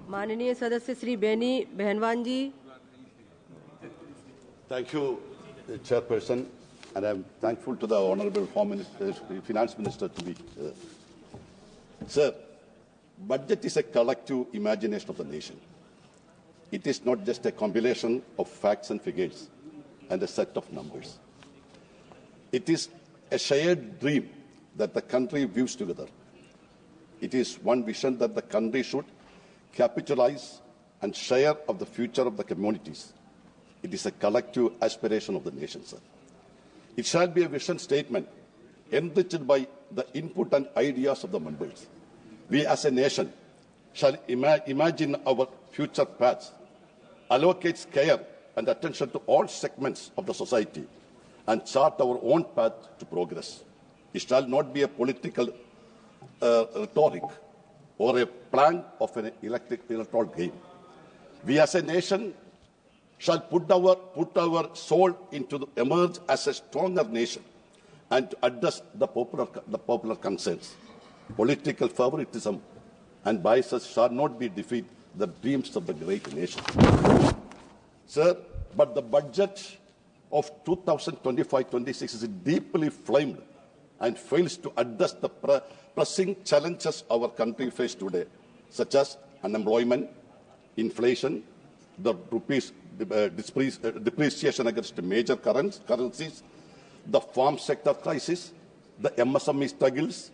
माननीय सदस्य श्री बेहनवान जी. Thank you, Chairperson, and I'm thankful to the Honourable Finance Minister to be here. Sir, budget is a collective imagination of the nation. It is not just a compilation of facts and figures and a set of numbers. It is a shared dream that the country views together. It is one vision that the country should capitalize and share of the future of the communities. It is a collective aspiration of the nation, sir. It shall be a vision statement enriched by the input and ideas of the members. We as a nation shall imagine our future paths, allocate care and attention to all segments of the society, and chart our own path to progress. It shall not be a political rhetoric or a plan of an electoral game. We as a nation shall put our soul into the emerge as a stronger nation and to address the popular concerns. Political favoritism and biases shall not be defeat the dreams of the great nation. Sir, but the budget of 2025-26 is deeply flamed and fails to address the pressing challenges our country faces today, such as unemployment, inflation, the rupee's depreciation against major currencies, the farm sector crisis, the MSME struggles,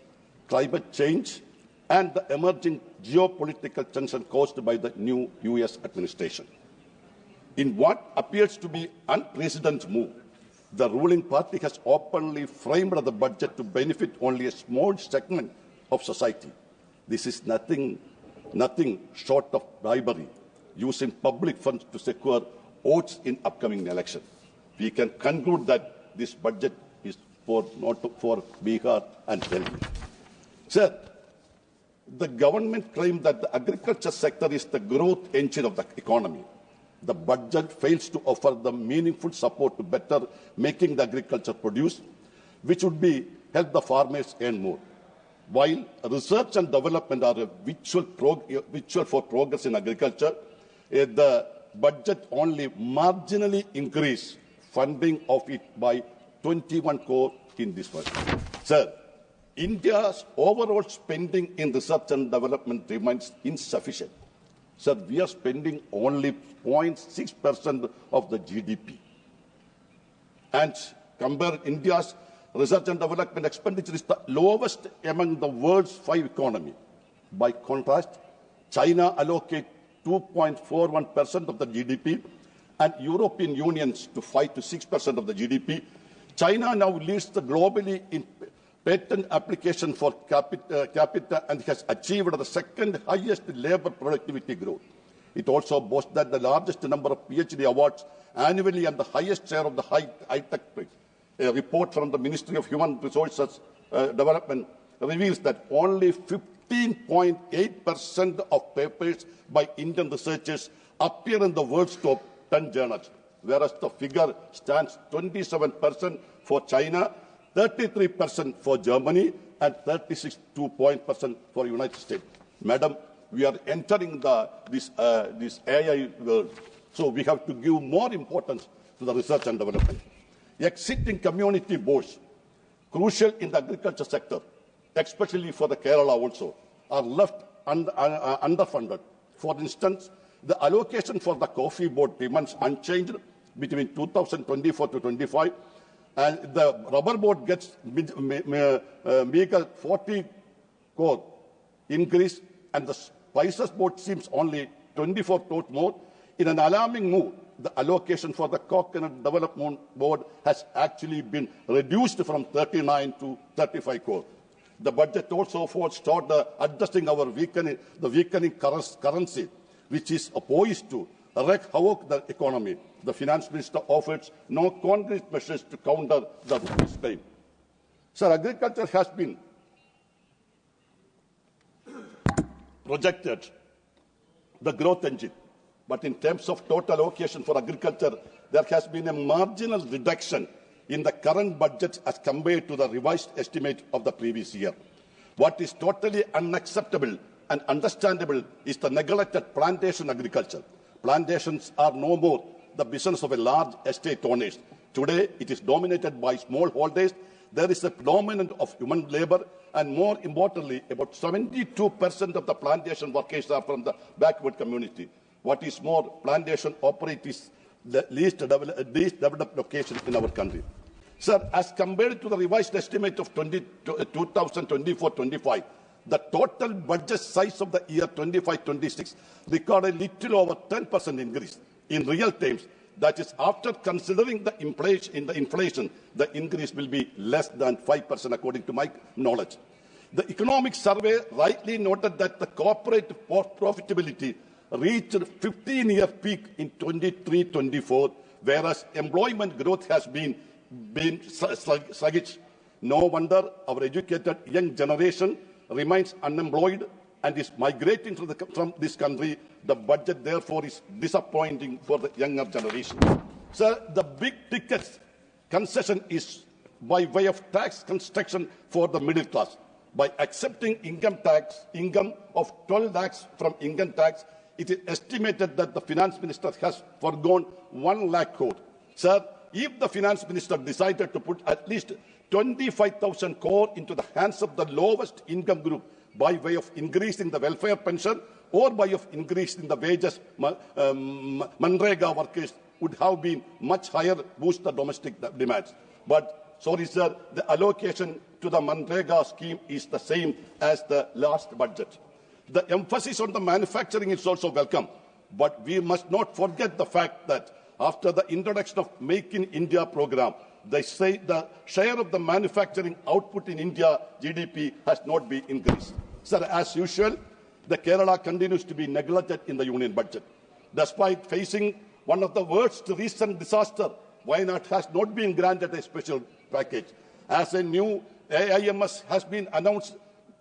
climate change, and the emerging geopolitical tension caused by the new US administration. In what appears to be an unprecedented move, the ruling party has openly framed the budget to benefit only a small segment of society. This is nothing short of bribery, using public funds to secure votes in upcoming election. We can conclude that this budget is not for Bihar and Delhi. Sir, the government claims that the agriculture sector is the growth engine of the economy. The budget fails to offer the meaningful support to better making the agriculture produce, which would help the farmers earn more. While research and development are a virtual for progress in agriculture, the budget only marginally increased funding of it by 21 crore in this one. Sir, India's overall spending in research and development remains insufficient. Sir, we are spending only 0.6% of the GDP. And compare India's research and development expenditure is the lowest among the world's 5 economies. By contrast, China allocates 2.41% of the GDP and European Union's to 5 to 6% of the GDP. China now leads the globally in patent application for capita and has achieved the second highest labor productivity growth. It also boasts that the largest number of PhD awards annually and the highest share of the high-tech. A report from the Ministry of Human Resources Development reveals that only 15.8% of papers by Indian researchers appear in the world's top 10 journals, whereas the figure stands 27% for China, 33% for Germany, and 36% for United States. Madam, we are entering this AI world, so we have to give more importance to the research and development. Existing community boards, crucial in the agriculture sector, especially for the Kerala also, are left underfunded. For instance, the allocation for the coffee board remains unchanged between 2024 to 25, and the rubber board gets meager 40 crore increase, and the spices board seems only 24 crore more. In an alarming move, the allocation for the coconut development board has actually been reduced from 39 to 35 crore. The budget also falls short addressing our weakening currency, which is poised to wreak havoc the economy. The finance minister offers no concrete measures to counter the rupee's claim. Sir, agriculture has been projected the growth engine, but in terms of total allocation for agriculture, there has been a marginal reduction in the current budget as compared to the revised estimate of the previous year. What is totally unacceptable and understandable is the neglected plantation agriculture. Plantations are no more the business of a large estate owners. Today, it is dominated by smallholders. There is a predominance of human labor, and more importantly, about 72% of the plantation workers are from the backward community. What is more, plantation operators the least developed location in our country. Sir, as compared to the revised estimate of 2024-25, the total budget size of the year 25-26 recorded a little over 10% increase. In real terms, that is, after considering the inflation, the increase will be less than 5% according to my knowledge. The economic survey rightly noted that the corporate profitability reached a 15-year peak in 23-24, whereas employment growth has been sluggish. No wonder our educated young generation remains unemployed and is migrating from this country. The budget, therefore, is disappointing for the younger generation. Sir, the big ticket concession is by way of tax construction for the middle class. By accepting income of 12 lakhs from income tax, it is estimated that the finance minister has forgone 1 lakh crore. Sir, if the finance minister decided to put at least 25,000 crore into the hands of the lowest income group by way of increasing the welfare pension or by way of increasing the wages, Manrega workers would have been much higher, boost the domestic demands. But sorry, sir, the allocation to the Manrega scheme is the same as the last budget. The emphasis on the manufacturing is also welcome, but we must not forget the fact that after the introduction of Make in India program, they say the share of the manufacturing output in India GDP has not been increased. Sir, as usual, the Kerala continues to be neglected in the union budget. Despite facing one of the worst recent disaster, Wayanad has not been granted a special package. As a new AIMS has been announced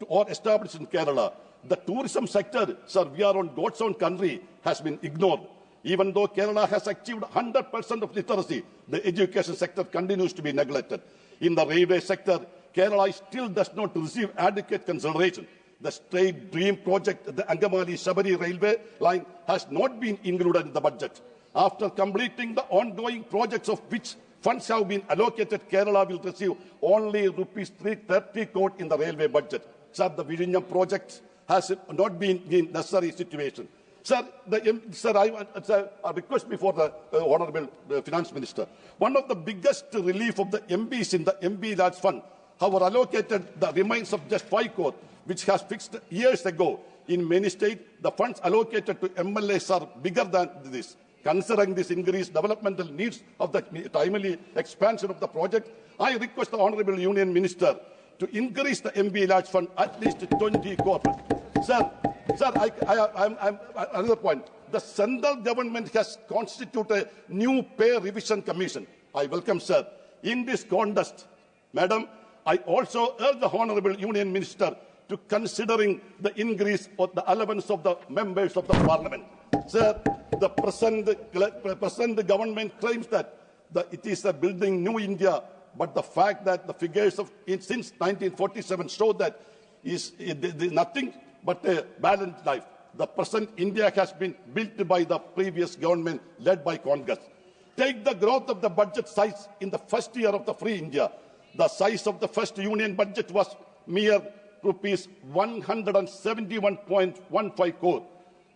or established in Kerala, the tourism sector, sir, we are on God's own country, has been ignored. Even though Kerala has achieved 100% of literacy, the education sector continues to be neglected. In the railway sector, Kerala still does not receive adequate consideration. The state dream project, the Angamali-Sabari railway line, has not been included in the budget. After completing the ongoing projects of which funds have been allocated, Kerala will receive only rupees 330 crore in the railway budget. Sir, the Virinjam project has not been in necessary situation. Sir, I request before the Honourable Finance Minister, one of the biggest relief of the MPs in the MP Large Fund have allocated the remains of just 5 crore, which has fixed years ago. In many states, the funds allocated to MLAs are bigger than this. Considering this increased developmental needs of the timely expansion of the project, I request the Honourable Union Minister to increase the MP Large Fund at least 20 crore. Sir, another point. The central government has constituted a new pay revision commission. I welcome, sir. In this contest, Madam, I also urge the Honourable Union Minister to considering the increase of the allowance of the members of the Parliament. Sir, the present government claims that it is a building new India, but the fact that the figures since 1947 show that is nothing but a balanced life. The present India has been built by the previous government led by Congress. Take the growth of the budget size in the first year of the Free India. The size of the first union budget was mere rupees 171.15 crore.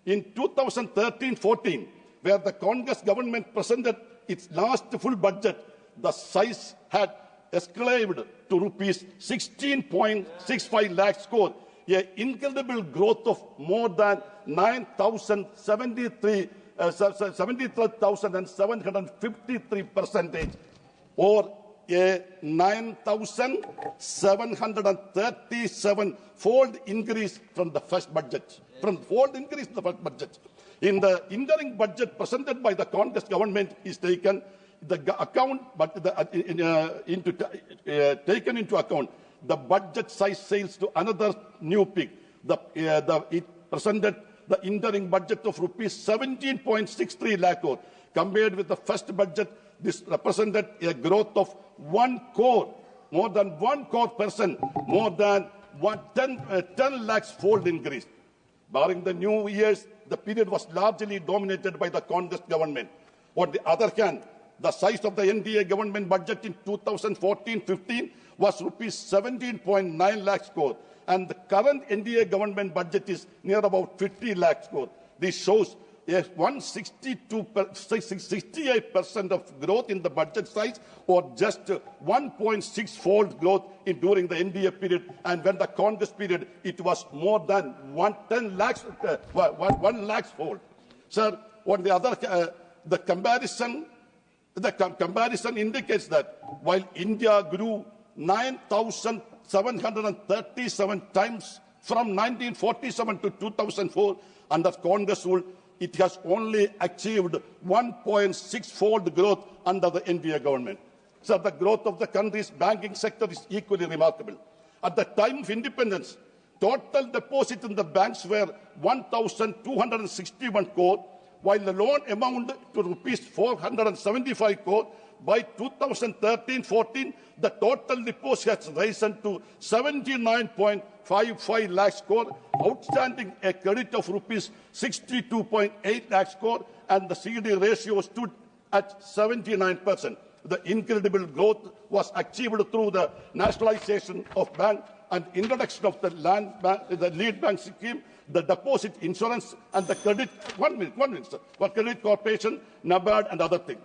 In 2013-14, where the Congress government presented its last full budget, the size had escalated to rupees 16.65 lakhs crore, an incredible growth of more than 73,753%, or a 9,737-fold increase from the first budget. In the interim budget presented by the Congress government is taken into account. The budget size sails to another new peak. It presented the interim budget of rupees 17.63 lakh crore. Compared with the first budget, this represented a growth of 1 crore, more than 1 crore %, more than 10 lakhs fold increase. Barring the new years, the period was largely dominated by the Congress government. On the other hand, the size of the NDA government budget in 2014-15 was rupees 17.9 lakh crore, and the current NDA government budget is near about 50 lakh crore. This shows a 68% of growth in the budget size, or just 1.6-fold growth during the NDA period. And when the Congress period, it was more than 1 lakh fold. Sir, on the other, the comparison indicates that while India grew 9,737 times from 1947 to 2004 under Congress rule, it has only achieved 1.6-fold growth under the NDA government. So the growth of the country's banking sector is equally remarkable. At the time of independence, total deposits in the banks were 1,261 crore, while the loan amounted to rupees 475 crore. By 2013-14, the total deposit has risen to 79.55 lakhs crore, outstanding a credit of rupees 62.8 lakhs crore, and the CD ratio stood at 79%. The incredible growth was achieved through the nationalization of bank and introduction of the lead bank scheme, the deposit insurance, and the credit, for credit corporation, NABARD, and other things.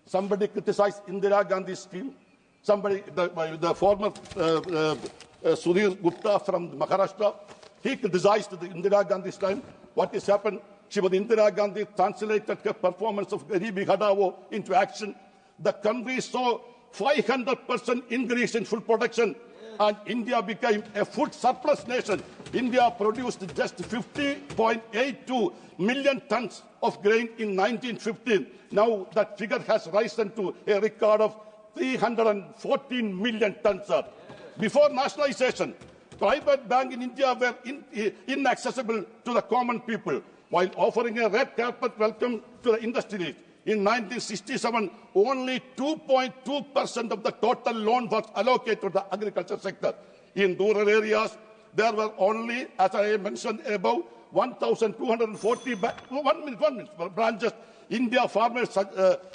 Somebody criticized Indira Gandhi's scheme. Somebody, the former Sudhir Gupta from Maharashtra, he criticized the Indira Gandhi's time. What has happened? Shrimati Indira Gandhi translated her performance of Garibi Ghadao into action. The country saw 500% increase in food production, and India became a food surplus nation. India produced just 50.82 million tons of grain in 1915. Now that figure has risen to a record of 314 million tons. Before nationalization, private banks in India were inaccessible to the common people, while offering a red carpet welcome to the industry. In 1967, only 2.2% of the total loan was allocated to the agriculture sector. In rural areas, there were only, as I mentioned above, 1,240 branches. India farmers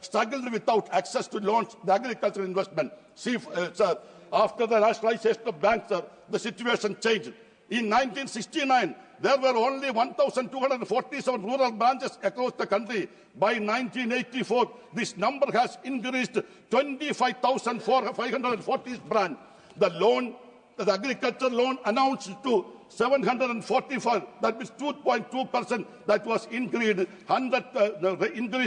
struggled without access to loans, the agricultural investment. See, sir, after the nationalization of banks, the situation changed. In 1969, there were only 1,247 rural branches across the country. By 1984, this number has increased to 25,540 branches. The agriculture loan announced to 745, that means 2.2%, that was increased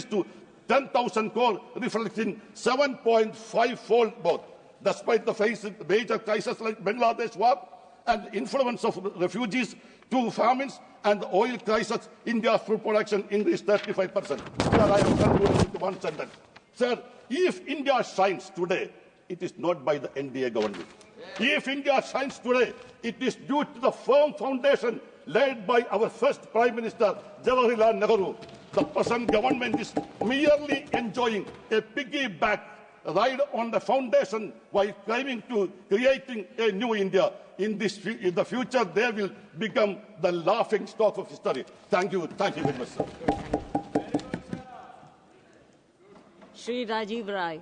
to 10,000 crore, reflecting 7.5-fold growth. Despite the facing major crises like Bangladesh war and influence of refugees, two famines, and the oil crisis, India's food production increased 35%. Sir, I have concluded with one sentence. Sir, if India shines today, it is not by the NDA government. If India shines today, it is due to the firm foundation laid by our first Prime Minister, Jawaharlal Nehru. The present government is merely enjoying a piggyback ride on the foundation while claiming to creating a new India. In the future, they will become the laughing stock of history. Thank you very much, sir. Shri Rajiv Rai.